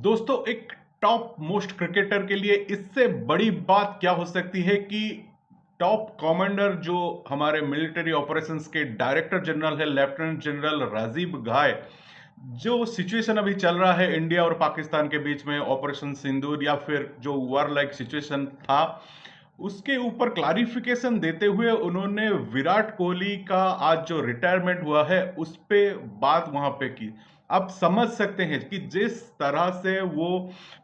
दोस्तों, एक top most cricketer के लिए इससे बड़ी बात क्या हो सकती है कि टॉप कमांडर जो हमारे मिलिट्री ऑपरेशंस के डायरेक्टर जनरल है, लेफ्टिनेंट जनरल राजीव घाय, जो सिचुएशन अभी चल रहा है इंडिया और पाकिस्तान के बीच में, ऑपरेशन सिंदूर या फिर जो वॉर लाइक सिचुएशन था, उसके ऊपर क्लैरिफिकेशन देते हुए उन्होंने विराट कोहली का आज जो रिटायरमेंट हुआ है उस पे बात वहां पे की। आप समझ सकते हैं कि जिस तरह से वो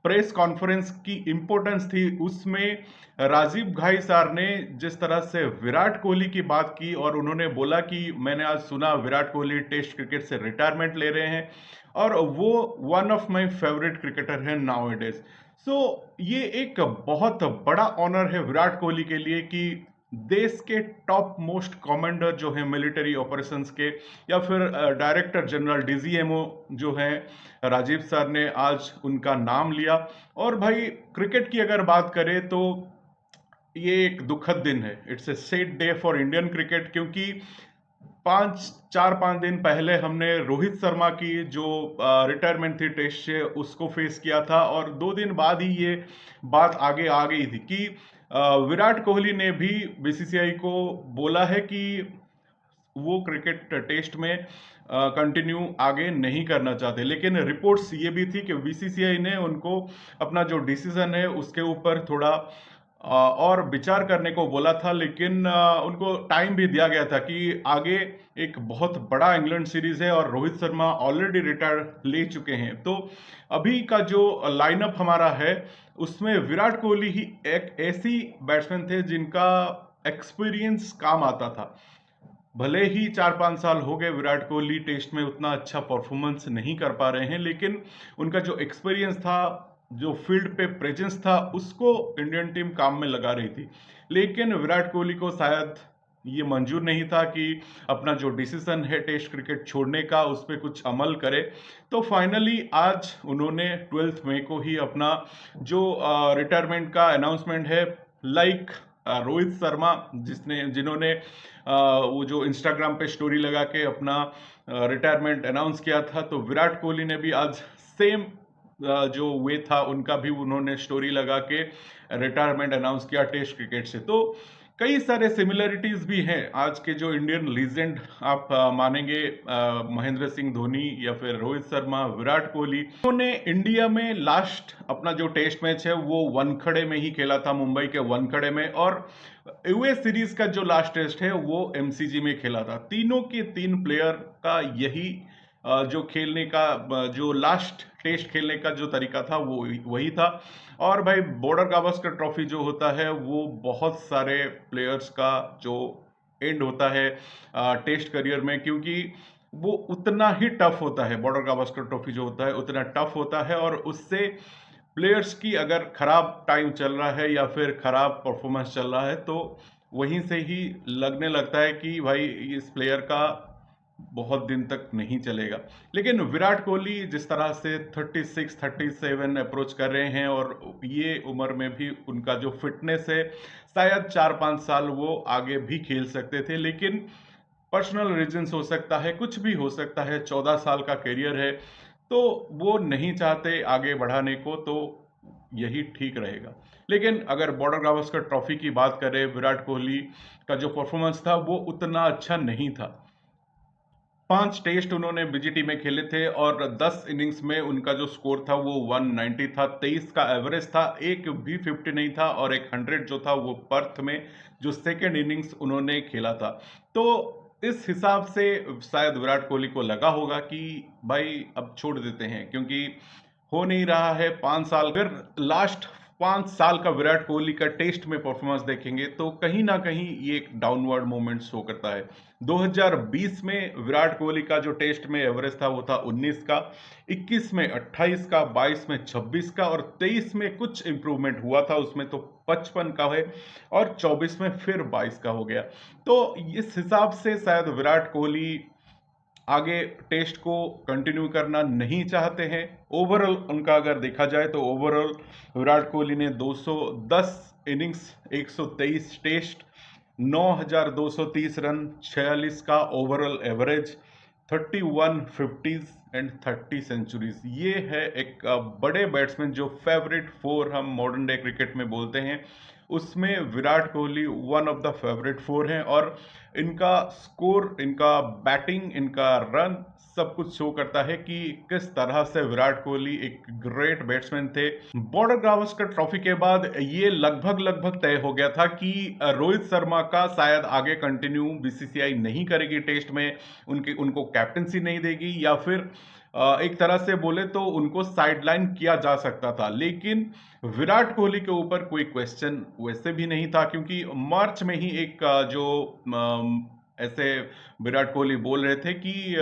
प्रेस कॉन्फ्रेंस की इंपॉर्टेंस थी उसमें राजीव घाई सार ने जिस तरह से विराट कोहली की बात की और उन्होंने बोला कि मैंने आज सुना विराट कोहली टेस्ट क्रिकेट से रिटायरमेंट ले रहे हैं और वो one of my favourite cricketer हैं नाउ डेज। सो ये एक बहुत बड़ा ऑनर है विराट कोहली के लिए कि देश के टॉप मोस्ट कमांडर जो है मिलिट्री ऑपरेशंस के या फिर डायरेक्टर जनरल डीजीएमओ जो है राजीव सर ने आज उनका नाम लिया। और भाई, क्रिकेट की अगर बात करें तो ये एक दुखद दिन है। It's a sad day for Indian cricket, क्योंकि 5 दिन पहले हमने रोहित शर्मा की जो रिटायरमेंट थी टेस्ट से उसको फेस किया था और 2 दिन बाद ही ये बात आगे आ गई थी कि विराट कोहली ने भी बीसीसीआई को बोला है कि वो क्रिकेट टेस्ट में कंटिन्यू आगे नहीं करना चाहते। लेकिन रिपोर्ट्स ये भी थी कि बीसीसीआई ने उनको अपना जो डिसीजन है उसके ऊपर थोड़ा और विचार करने को बोला था, लेकिन उनको टाइम भी दिया गया था कि आगे एक बहुत बड़ा इंग्लैंड सीरीज है और रोहित शर्मा ऑलरेडी रिटायर ले चुके हैं। तो अभी का जो लाइनअप हमारा है उसमें विराट कोहली ही एक ऐसी बैट्समैन थे जिनका एक्सपीरियंस काम आता था। भले ही 4-5 साल हो गए विराट कोहली टेस्ट में उतना अच्छा परफॉर्मेंस नहीं कर पा रहे हैं, लेकिन उनका जो एक्सपीरियंस था, जो फील्ड पे प्रेजेंस था, उसको इंडियन टीम काम में लगा रही थी। लेकिन विराट कोहली को शायद ये मंजूर नहीं था कि अपना जो डिसीजन है टेस्ट क्रिकेट छोड़ने का उस पर कुछ अमल करे। तो फाइनली आज उन्होंने 12 मई को ही अपना जो रिटायरमेंट का अनाउंसमेंट है, लाइक रोहित शर्मा जिन्होंने वो जो इंस्टाग्राम पे स्टोरी लगा के अपना रिटायरमेंट अनाउंस किया था, तो विराट कोहली ने भी आज सेम जो वे था उनका भी उन्होंने स्टोरी लगा के रिटायरमेंट अनाउंस किया टेस्ट क्रिकेट से। तो कई सारे सिमिलरिटीज भी हैं। आज के जो इंडियन लीजेंड आप मानेंगे, महेंद्र सिंह धोनी या फिर रोहित शर्मा, विराट कोहली, उन्होंने इंडिया में लास्ट अपना जो टेस्ट मैच है वो वानखेड़े में ही खेला था, मुंबई के वानखेड़े में। और यूएस सीरीज का जो लास्ट टेस्ट है वो एमसीजी में खेला था। तीनों के तीन प्लेयर का यही जो खेलने का जो लास्ट टेस्ट खेलने का जो तरीका था वो वही था। और भाई, बॉर्डर गावस्कर ट्रॉफी जो होता है वो बहुत सारे प्लेयर्स का जो एंड होता है टेस्ट करियर में, क्योंकि वो उतना ही टफ होता है। बॉर्डर गावस्कर ट्रॉफी जो होता है उतना टफ होता है और उससे प्लेयर्स की अगर खराब टाइम चल रहा है या फिर खराब परफॉर्मेंस चल रहा है तो वहीं से ही लगने लगता है कि भाई इस प्लेयर का बहुत दिन तक नहीं चलेगा। लेकिन विराट कोहली जिस तरह से 36-37 अप्रोच कर रहे हैं और ये उम्र में भी उनका जो फिटनेस है, शायद 4-5 साल वो आगे भी खेल सकते थे, लेकिन पर्सनल रीजंस हो सकता है, कुछ भी हो सकता है। 14 साल का करियर है तो वो नहीं चाहते आगे बढ़ाने को, तो यही ठीक रहेगा। लेकिन अगर बॉर्डर गावस्कर ट्रॉफी की बात करें, विराट कोहली का जो परफॉर्मेंस था वो उतना अच्छा नहीं था। 5 टेस्ट उन्होंने बीजीटी में खेले थे और 10 इनिंग्स में उनका जो स्कोर था वो 190 था, 23 का एवरेज था, एक भी 50 नहीं था और एक 100 जो था वो पर्थ में जो सेकेंड इनिंग्स उन्होंने खेला था। तो इस हिसाब से शायद विराट कोहली को लगा होगा कि भाई अब छोड़ देते हैं, क्योंकि हो नहीं रहा है 5 साल। अगर लास्ट 5 साल का विराट कोहली का टेस्ट में परफॉर्मेंस देखेंगे तो कहीं ना कहीं ये एक डाउनवर्ड मूवमेंट शो करता है। 2020 में विराट कोहली का जो टेस्ट में एवरेज था वो था 19 का, 21 में 28 का, 22 में 26 का और 23 में कुछ इंप्रूवमेंट हुआ था, उसमें तो 55 का है और 24 में फिर 22 का हो गया। तो इस हिसाब से शायद विराट कोहली आगे टेस्ट को कंटिन्यू करना नहीं चाहते हैं। ओवरऑल उनका अगर देखा जाए तो ओवरऑल विराट कोहली ने 210 इनिंग्स, 123 टेस्ट, 9,230 रन, 46 का ओवरऑल एवरेज, 31 50 एंड 30 सेंचुरीज। ये है एक बड़े बैट्समैन जो फेवरेट फोर हम मॉडर्न डे क्रिकेट में बोलते हैं, उसमें Virat Kohli one of the favourite four हैं। और इनका स्कोर, इनका बैटिंग, इनका रन सब कुछ शो करता है कि किस तरह से विराट कोहली एक ग्रेट बैट्समैन थे। बॉर्डर गावस्कर ट्रॉफी के बाद ये लगभग लगभग तय हो गया था कि रोहित शर्मा का शायद आगे कंटिन्यू बीसीसीआई नहीं करेगी टेस्ट में, उनको कैप्टनसी नहीं देगी, या फिर एक तरह से बोले तो उनको साइडलाइन किया जा सकता था। लेकिन विराट कोहली के ऊपर कोई क्वेश्चन वैसे भी नहीं था, क्योंकि मार्च में ही एक जो ऐसे विराट कोहली बोल रहे थे कि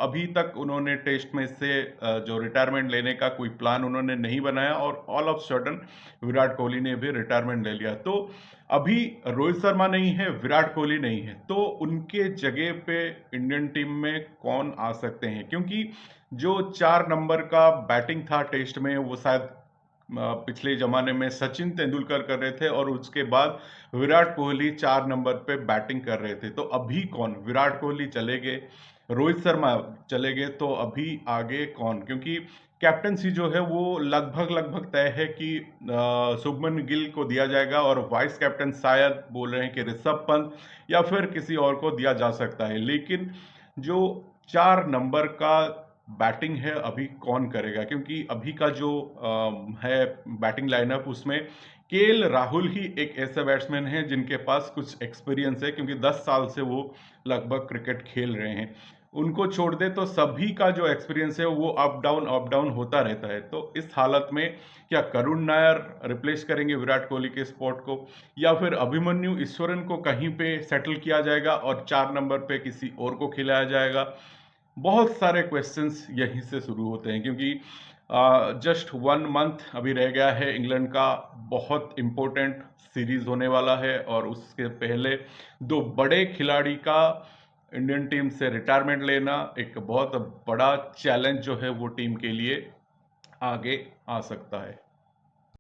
अभी तक उन्होंने टेस्ट में से जो रिटायरमेंट लेने का कोई प्लान उन्होंने नहीं बनाया, और all of sudden Virat Kohli ने भी रिटायरमेंट ले लिया। तो अभी रोहित शर्मा नहीं है, विराट कोहली नहीं है, तो उनके जगह पे इंडियन टीम में कौन आ सकते हैं? क्योंकि जो 4 नंबर का बैटिंग था टेस्ट में, वो शायद पिछले जमाने में सचिन तेंदुलकर कर रहे थे, और उसके बाद विराट कोहली 4 नंबर पे बैटिंग कर रहे थे। तो अभी कौन? विराट कोहली चले गए, रोहित शर्मा चले गए, तो अभी आगे कौन? क्योंकि कैप्टनसी जो है वो लगभग लगभग तय है कि शुभमन गिल को दिया जाएगा, और वाइस कैप्टन शायद बोल रहे हैं कि ऋषभ पंत या फिर किसी और को दिया जा सकता है। लेकिन जो 4 नंबर का बैटिंग है अभी कौन करेगा? क्योंकि अभी का जो है बैटिंग लाइनअप, उसमें केएल राहुल ही एक ऐसे बैट्समैन हैं जिनके पास कुछ एक्सपीरियंस है, क्योंकि 10 साल से वो लगभग क्रिकेट खेल रहे हैं। उनको छोड़ दे तो सभी का जो एक्सपीरियंस है वो अप डाउन होता रहता है। तो इस हालत में क्या करुण नायर रिप्लेस करेंगे विराट कोहली के स्पॉट को, या फिर अभिमन्यु ईश्वरन को कहीं पे सेटल किया जाएगा और 4 नंबर पे किसी और को खिलाया जाएगा? बहुत सारे क्वेश्चंस यहीं से शुरू होते हैं, क्योंकि जस्ट 1 मंथ अभी रह गया है, इंग्लैंड का बहुत इंपॉर्टेंट सीरीज होने वाला है, और उसके पहले 2 बड़े खिलाड़ी का इंडियन टीम से रिटायरमेंट लेना एक बहुत बड़ा चैलेंज जो है वो टीम के लिए आगे आ सकता है।